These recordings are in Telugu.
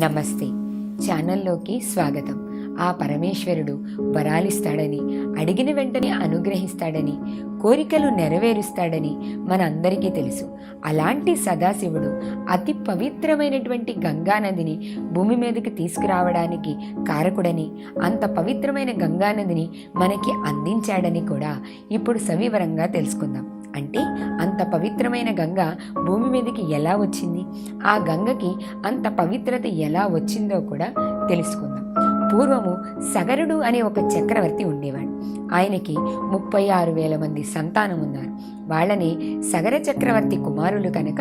నమస్తే. ఛానల్లోకి స్వాగతం. ఆ పరమేశ్వరుడు వరాలిస్తాడని, అడిగిన వెంటనే అనుగ్రహిస్తాడని, కోరికలు నెరవేరుస్తాడని మన అందరికీ తెలుసు. అలాంటి సదాశివుడు అతి పవిత్రమైనటువంటి గంగానదిని భూమి మీదకి తీసుకురావడానికి కారకుడని, అంత పవిత్రమైన గంగానదిని మనకి అందించాడని కూడా ఇప్పుడు సవివరంగా తెలుసుకుందాం. అంటే అంత పవిత్రమైన గంగ భూమి మీదకి ఎలా వచ్చింది, ఆ గంగకి అంత పవిత్రత ఎలా వచ్చిందో కూడా తెలుసుకుందాం. పూర్వము సగరుడు అనే ఒక చక్రవర్తి ఉండేవాడు. ఆయనకి 36,000 మంది సంతానం ఉన్నారు. వాళ్ళని సగర చక్రవర్తి కుమారులు కనుక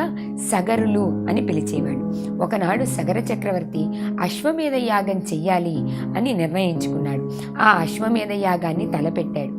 సగరులు అని పిలిచేవాడు. ఒకనాడు సగర చక్రవర్తి అశ్వమేధ యాగం చెయ్యాలి అని నిర్ణయించుకున్నాడు. ఆ అశ్వమేధ యాగాన్ని తలపెట్టాడు.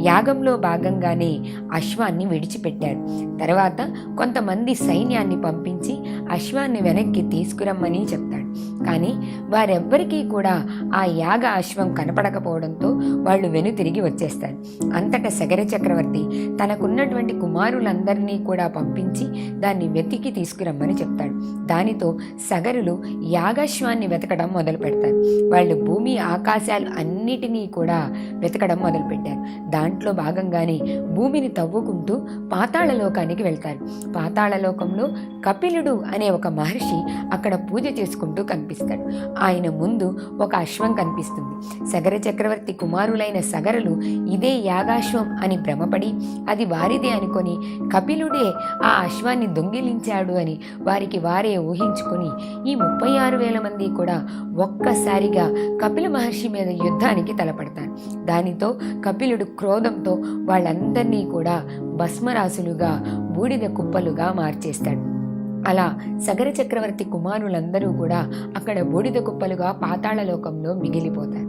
యాగంలో భాగంగానే అశ్వాన్ని విడిచిపెట్టాడు. తర్వాత కొంతమంది సైన్యాన్ని పంపించి అశ్వాన్ని వెనక్కి తీసుకురమ్మని చెప్తాడు. కానీ వారెవ్వరికీ కూడా ఆ యాగ అశ్వం కనపడకపోవడంతో వాళ్ళు వెనుతిరిగి వచ్చేస్తారు. అంతటా సగర చక్రవర్తి తనకున్నటువంటి కుమారులందరినీ కూడా పంపించి దాన్ని వెతికి తీసుకురమ్మని చెప్తాడు. దానితో సగరులు యాగాశ్వాన్ని వెతకడం మొదలు పెడతారు. వాళ్ళు భూమి ఆకాశాలు అన్నిటినీ కూడా వెతకడం మొదలుపెట్టారు. దాంట్లో భాగంగానే భూమిని తవ్వుకుంటూ పాతాళలోకానికి వెళ్తారు. పాతాళలోకంలో కపిలుడు అనే ఒక మహర్షి అక్కడ పూజ చేసుకుంటూ కనిపిస్తాడు. ఆయన ముందు ఒక అశ్వం కనిపిస్తుంది. సగర చక్రవర్తి కుమారులైన సగరులు ఇదే యాగాశ్వం అని భ్రమపడి అది వారిదే అనుకొని కపిలుడే ఆ అశ్వాన్ని దొంగిలించాడు అని వారికి వారే ఊహించుకొని ఈ 36,000 మంది కూడా ఒక్కసారిగా కపిల మహర్షి మీద యుద్ధానికి తలపడతారు. దానితో కపిలుడు క్రోధంతో వాళ్ళందరినీ కూడా భస్మరాసులుగా, బూడిద కుప్పలుగా మార్చేస్తాడు. అలా సగర చక్రవర్తి కుమారులందరూ కూడా అక్కడ బూడిద కుప్పలుగా పాతాళలోకంలో మిగిలిపోతారు.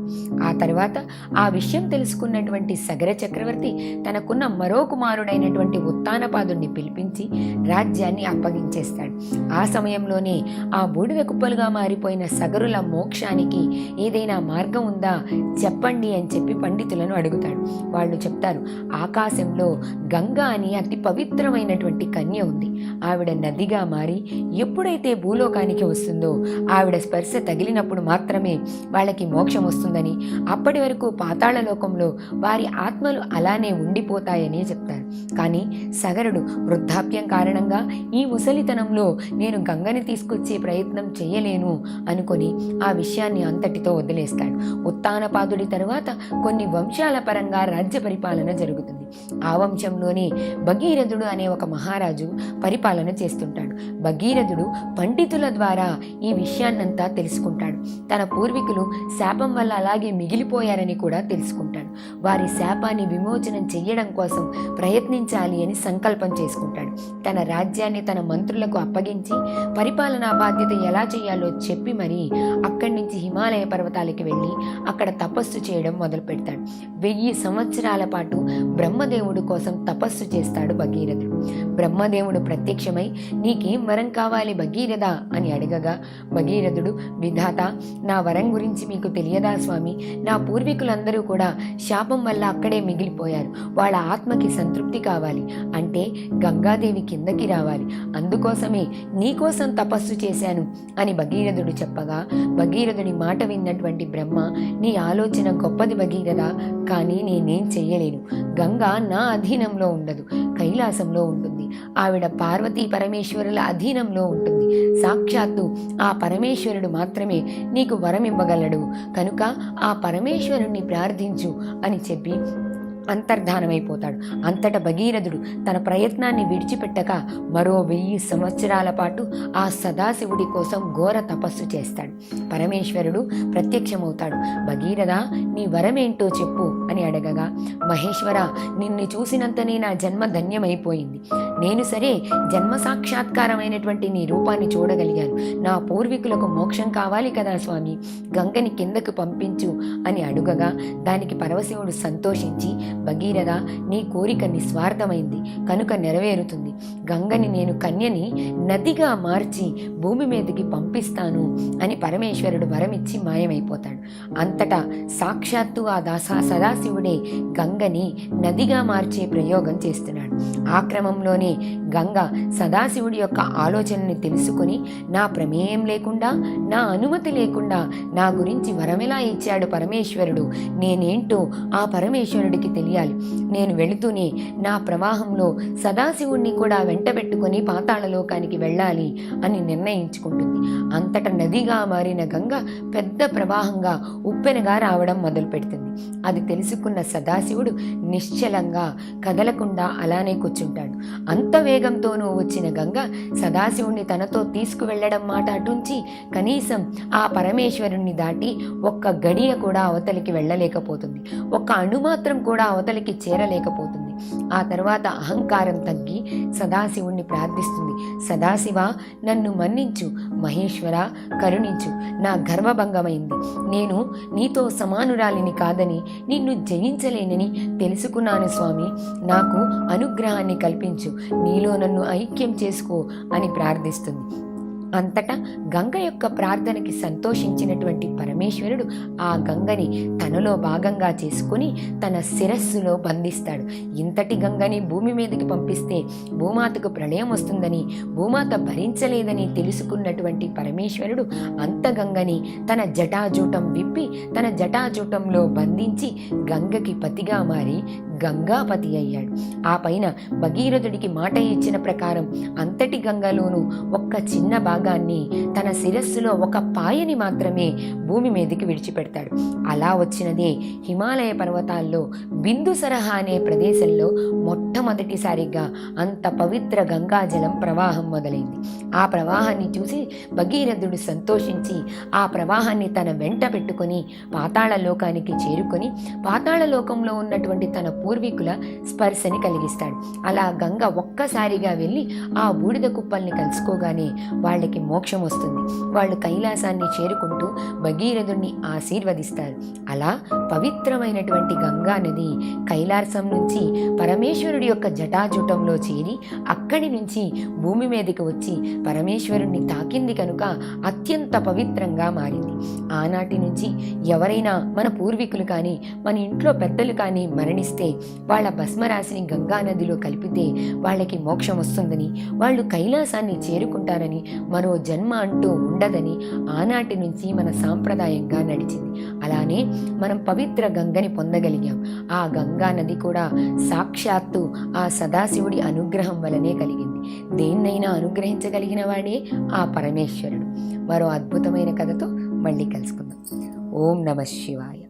ఆ తర్వాత ఆ విషయం తెలుసుకున్నటువంటి సగర చక్రవర్తి తనకున్న మరో కుమారుడైనటువంటి ఉత్తానపాదుడిని పిలిపించి రాజ్యాన్ని అప్పగించేస్తాడు. ఆ సమయంలోనే ఆ బూడిద కుప్పలుగా మారిపోయిన సగరుల మోక్షానికి ఏదైనా మార్గం ఉందా చెప్పండి అని చెప్పి పండితులను అడుగుతాడు. వాళ్ళు చెప్తారు, ఆకాశంలో గంగా అని అతి పవిత్రమైనటువంటి కన్య ఉంది. ఆవిడ నదిగా మారి ఎప్పుడైతే భూలోకానికి వస్తుందో ఆవిడ స్పర్శ తగిలినప్పుడు మాత్రమే వాళ్ళకి మోక్షం వస్తుందని, అప్పటి వరకు పాతాళలోకంలో వారి ఆత్మలు అలానే ఉండిపోతాయని చెప్తారు. కానీ సగరుడు వృద్ధాప్యం కారణంగా ఈ ముసలితనంలో నేను గంగని తీసుకొచ్చే ప్రయత్నం చేయలేను అనుకొని ఆ విషయాన్ని అంతటితో వదిలేస్తాడు. ఉత్తానపాదుడి తరువాత కొన్ని వంశాల పరంగా రాజ్య పరిపాలన జరుగుతుంది. ఆ వంశంలోనే భగీరథుడు అనే ఒక మహారాజు పరిపాలన చేస్తుంటాడు. భగీరథుడు పండితుల ద్వారా ఈ విషయాన్నంతా తెలుసుకుంటాడు. తన పూర్వీకులు శాపం వల్ల అలాగే మిగిలిపోయారని కూడా తెలుసుకుంటాడు. వారి శాపాన్ని విమోచనం చెయ్యడం కోసం ప్రయత్నించాలి అని సంకల్పం చేసుకుంటాడు. తన రాజ్యాన్ని తన మంత్రులకు అప్పగించి పరిపాలనా బాధ్యత ఎలా చేయాలో చెప్పి మరీ అక్కడి నుంచి హిమాలయ పర్వతాలకి వెళ్ళి అక్కడ తపస్సు చేయడం మొదలు పెడతాడు. 1000 సంవత్సరాల పాటు బ్రహ్మదేవుడు కోసం తపస్సు చేస్తాడు భగీరథుడు. బ్రహ్మదేవుడు ప్రత్యక్షమై నీకేం వరం కావాలి భగీరథ అని అడగగా భగీరథుడు, విధాత, నా వరం గురించి మీకు తెలియదా స్వామి? నా పూర్వీకులందరూ కూడా శాపం వల్ల అక్కడే మిగిలిపోయారు. వాళ్ళ ఆత్మకి సంతృప్తి కావాలి అంటే గంగాదేవి కిందకి రావాలి. అందుకోసమే నీకోసం తపస్సు చేశాను అని భగీరథుడు చెప్పగా భగీరథుడి మాట విన్నటువంటి బ్రహ్మ, నీ ఆలోచన గొప్పది భగీరథ, కానీ నేనేం చెయ్యలేను. గంగా నా అధీనంలో ఉండదు, కైలాసంలో ఉంటుంది. ఆవిడ పార్వతీ పరమేశ్వరుల అధీనంలో ఉంటుంది. సాక్షాత్తు ఆ పరమేశ్వరుడు మాత్రమే నీకు వరం ఇవ్వగలడు. కనుక ఆ పరమేశ్వరుణ్ణి ప్రార్థించు అని చెప్పి అంతర్ధానమైపోతాడు. అంతటా భగీరథుడు తన ప్రయత్నాన్ని విడిచిపెట్టక మరో 1000 సంవత్సరాల పాటు ఆ సదాశివుడి కోసం ఘోర తపస్సు చేస్తాడు. పరమేశ్వరుడు ప్రత్యక్షమవుతాడు. భగీరథ, నీ వరమేంటో చెప్పు అని అడగగా, మహేశ్వర, నిన్ను చూసినంతనే నా జన్మ ధన్యమైపోయింది. నేను సరే జన్మ సాక్షాత్కారమైనటువంటి నీ రూపాన్ని చూడగలిగాను. నా పూర్వీకులకు మోక్షం కావాలి కదా స్వామి, గంగని కిందకు పంపించు అని అడుగగా దానికి పరమశివుడు సంతోషించి భగీరథ, నీ కోరిక నిస్వార్థమైంది కనుక నెరవేరుతుంది. గంగని నేను కన్యని నదిగా మార్చి భూమి మీదకి పంపిస్తాను అని పరమేశ్వరుడు వరమిచ్చి మాయమైపోతాడు. అంతటా సాక్షాత్తు ఆ సదాశివుడే గంగని నదిగా మార్చే ప్రయోగం చేస్తున్నాడు. ఆ క్రమంలోనే గంగ సదాశివుడి యొక్క ఆలోచనని తెలుసుకొని, నా ప్రమేయం లేకుండా, నా అనుమతి లేకుండా నా గురించి వరమెలా ఇచ్చాడు పరమేశ్వరుడు, నేనేంటో ఆ పరమేశ్వరుడికి తెలియాలి. నేను వెళుతూనే నా ప్రవాహంలో సదాశివుణ్ణి కూడా వెంట పెట్టుకొని పాతాళలోకానికి వెళ్ళాలి అని నిర్ణయించుకుంటుంది. అంతట నదిగా మారిన గంగ పెద్ద ప్రవాహంగా ఉప్పెనగా రావడం మొదలు పెడుతుంది. అది తెలుసుకున్న సదాశివుడు నిశ్చలంగా కదలకుండా అలానే కూర్చుంటాడు. అంత వేగంతోనూ వచ్చిన గంగ సదాశివుణ్ణి తనతో తీసుకువెళ్లడం మాట అటుంచి కనీసం ఆ పరమేశ్వరుణ్ణి దాటి ఒక్క గడియ కూడా అవతలికి వెళ్ళలేకపోతుంది. ఒక్క అణుమాత్రం కూడా అవతలికి చేరలేకపోతుంది. ఆ తర్వాత అహంకారం తగ్గి సదాశివుణ్ణి ప్రార్థిస్తుంది. సదాశివ, నన్ను మన్నించు, మహేశ్వర కరుణించు, నా గర్వభంగమైంది. నేను నీతో సమానురాలిని కాదని, నిన్ను జయించలేనని తెలుసుకున్నాను స్వామి. నాకు అనుగ్రహాన్ని కల్పించు, నీలో నన్ను ఐక్యం చేసుకో అని ప్రార్థిస్తుంది. అంతటా గంగ యొక్క ప్రార్థనకి సంతోషించినటువంటి పరమేశ్వరుడు ఆ గంగని తనలో భాగంగా చేసుకుని తన శిరస్సులో బంధిస్తాడు. ఇంతటి గంగని భూమి మీదకి పంపిస్తే భూమాతకు ప్రళయం వస్తుందని, భూమాత భరించలేదని తెలుసుకున్నటువంటి పరమేశ్వరుడు అంత గంగని తన జటాజూటం విప్పి తన జటాజూటంలో బంధించి గంగకి పతిగా మారి గంగాపతి అయ్యాడు. ఆ పైన భగీరథుడికి మాట ఇచ్చిన ప్రకారం అంతటి గంగలోనూ ఒక్క చిన్న భాగాన్ని తన శిరస్సులో ఒక పాయని మాత్రమే భూమి మీదకి విడిచిపెడతాడు. అలా వచ్చినదే హిమాలయ పర్వతాల్లో బిందుసరహ అనే ప్రదేశంలో మొట్టమొదటిసారిగా అంత పవిత్ర గంగాజలం ప్రవాహం మొదలైంది. ఆ ప్రవాహాన్ని చూసి భగీరథుడు సంతోషించి ఆ ప్రవాహాన్ని తన వెంట పెట్టుకొని పాతాళలోకానికి చేరుకొని పాతాళలోకంలో ఉన్నటువంటి తన పూర్వీకుల స్పర్శని కలిగిస్తాడు. అలా గంగ ఒక్కసారిగా వెళ్ళి ఆ బూడిద కుప్పల్ని కలుసుకోగానే వాళ్ళకి మోక్షం వస్తుంది. వాళ్ళు కైలాసాన్ని చేరుకుంటూ భగీరథుణ్ణి ఆశీర్వదిస్తారు. అలా పవిత్రమైనటువంటి గంగా నది కైలాసం నుంచి పరమేశ్వరుడి యొక్క జటాజూటంలో చేరి అక్కడి నుంచి భూమి మీదకి వచ్చి పరమేశ్వరుణ్ణి తాకింది కనుక అత్యంత పవిత్రంగా మారింది. ఆనాటి నుంచి ఎవరైనా మన పూర్వీకులు కానీ మన ఇంట్లో పెద్దలు కానీ మరణిస్తే వాళ్ళ భస్మరాశిని గంగా నదిలో కలిపితే వాళ్ళకి మోక్షం వస్తుందని, వాళ్ళు కైలాసాన్ని చేరుకుంటారని, మరో జన్మ అంటూ ఉండదని ఆనాటి నుంచి మన సాంప్రదాయంగా నడిచింది. అలానే మనం పవిత్ర గంగని పొందగలిగాం. ఆ గంగా నది కూడా సాక్షాత్తు ఆ సదాశివుడి అనుగ్రహం వలనే కలిగింది. దేన్నైనా అనుగ్రహించగలిగిన వాడే ఆ పరమేశ్వరుడు. మరో అద్భుతమైన కథతో మళ్ళీ కలుసుకుందాం. ఓం నమః శివాయ.